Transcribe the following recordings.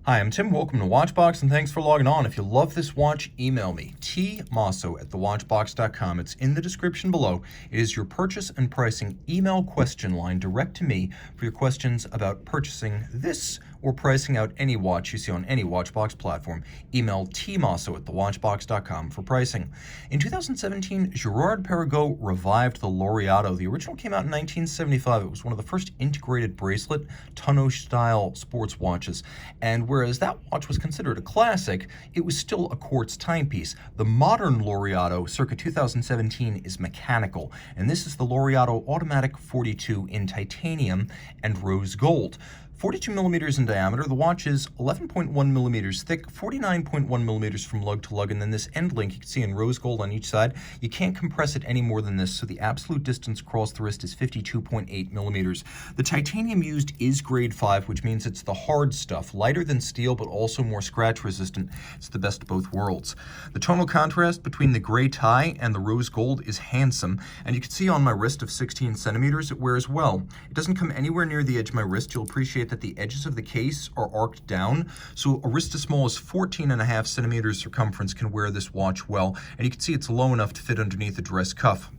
Hi, I'm Tim. Welcome to Watchbox, and thanks for logging on. If you love this watch, email me, tmosso@thewatchbox.com. It's in the description below. It is your purchase and pricing email question line direct to me for your questions about purchasing this or pricing out any watch you see on any Watchbox platform. Email tmosso@thewatchbox.com for pricing. In 2017, Girard-Perregaux revived the Laureato. The original came out in 1975. It was one of the first integrated bracelet, tonneau-style sports watches. And whereas that watch was considered a classic, it was still a quartz timepiece. The modern Laureato, circa 2017, is mechanical. And this is the Laureato Automatic 42 in titanium and rose gold. 42 millimeters in diameter, the watch is 11.1 millimeters thick, 49.1 millimeters from lug to lug, and then this end link you can see in rose gold on each side. You can't compress it any more than this, so the absolute distance across the wrist is 52.8 millimeters. The titanium used is grade 5, which means it's the hard stuff, lighter than steel, but also more scratch resistant. It's the best of both worlds. The tonal contrast between the gray tie and the rose gold is handsome, and you can see on my wrist of 16 centimeters it wears well. It doesn't come anywhere near the edge of my wrist. You'll appreciate that the edges of the case are arced down, so a wrist as small as 14.5 centimeters circumference can wear this watch well, and you can see it's low enough to fit underneath a dress cuff.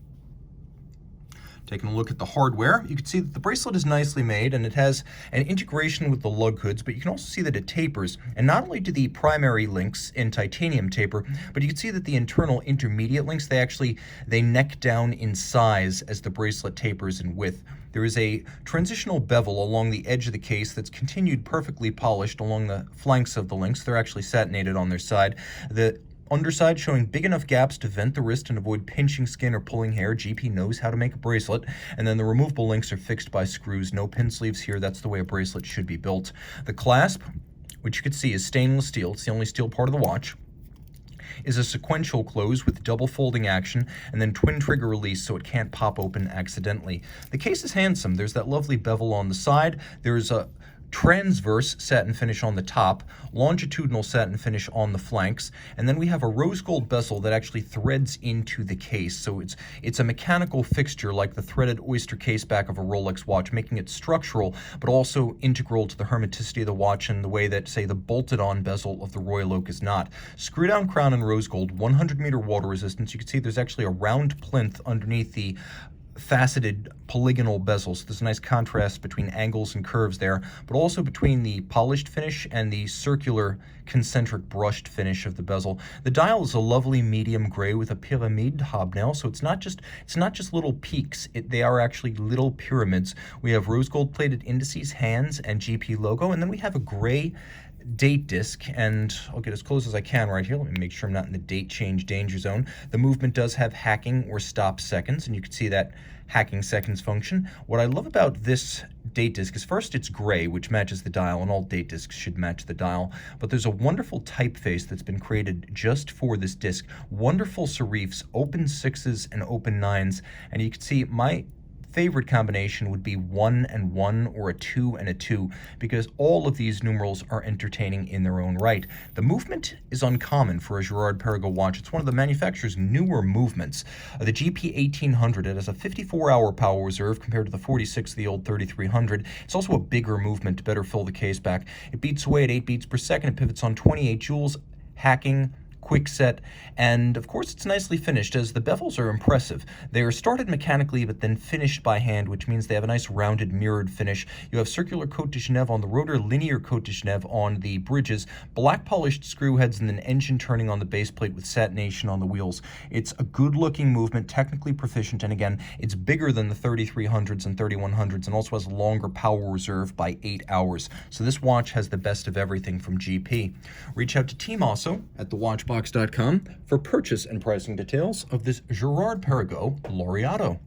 Taking a look at the hardware, you can see that the bracelet is nicely made and it has an integration with the lug hoods, but you can also see that it tapers. And not only do the primary links in titanium taper, but you can see that the internal intermediate links, they neck down in size as the bracelet tapers in width. There is a transitional bevel along the edge of the case that's continued perfectly polished along the flanks of the links. They're actually satinated on their side. The underside showing big enough gaps to vent the wrist and avoid pinching skin or pulling hair. GP knows how to make a bracelet. And then the removable links are fixed by screws. No pin sleeves here. That's the way a bracelet should be built. The clasp, which you can see is stainless steel. It's the only steel part of the watch. Is a sequential close with double folding action and then twin trigger release so it can't pop open accidentally. The case is handsome. There's that lovely bevel on the side. There's a transverse satin finish on the top, longitudinal satin finish on the flanks, and then we have a rose gold bezel that actually threads into the case. So it's a mechanical fixture like the threaded oyster case back of a Rolex watch, making it structural but also integral to the hermeticity of the watch in the way that, say, the bolted-on bezel of the Royal Oak is not. Screw-down crown in rose gold, 100-meter water resistance. You can see there's actually a round plinth underneath the faceted polygonal bezels. There's a nice contrast between angles and curves there, but also between the polished finish and the circular concentric brushed finish of the bezel. The dial is a lovely medium gray with a pyramide hobnail, so it's not just little peaks. They are actually little pyramids. We have rose gold plated indices, hands, and GP logo, and then we have a gray date disc, and I'll get as close as I can right here. Let me make sure I'm not in the date change danger zone. The movement does have hacking or stop seconds, and you can see that hacking seconds function. What I love about this date disc is first it's gray, which matches the dial, and all date discs should match the dial, but there's a wonderful typeface that's been created just for this disc. Wonderful serifs, open sixes and open nines, and you can see my favorite combination would be 1 and 1 or a 2 and a 2, because all of these numerals are entertaining in their own right. The movement is uncommon for a Girard-Perregaux watch. It's one of the manufacturer's newer movements. The GP 1800, it has a 54-hour power reserve compared to the 46 of the old 3300. It's also a bigger movement to better fill the case back. It beats away at 8 beats per second. It pivots on 28 joules, hacking, quick set, and of course it's nicely finished as the bevels are impressive. They are started mechanically but then finished by hand, which means they have a nice rounded mirrored finish. You have circular Côte de Genève on the rotor, linear Côte de Genève on the bridges, black polished screw heads, and then engine turning on the base plate with satination on the wheels. It's a good looking movement, technically proficient, and again, it's bigger than the 3300s and 3100s and also has a longer power reserve by 8 hours. So this watch has the best of everything from GP. Reach out to Team Mosso at thewatchbox.com for purchase and pricing details of this Girard-Perregaux Laureato.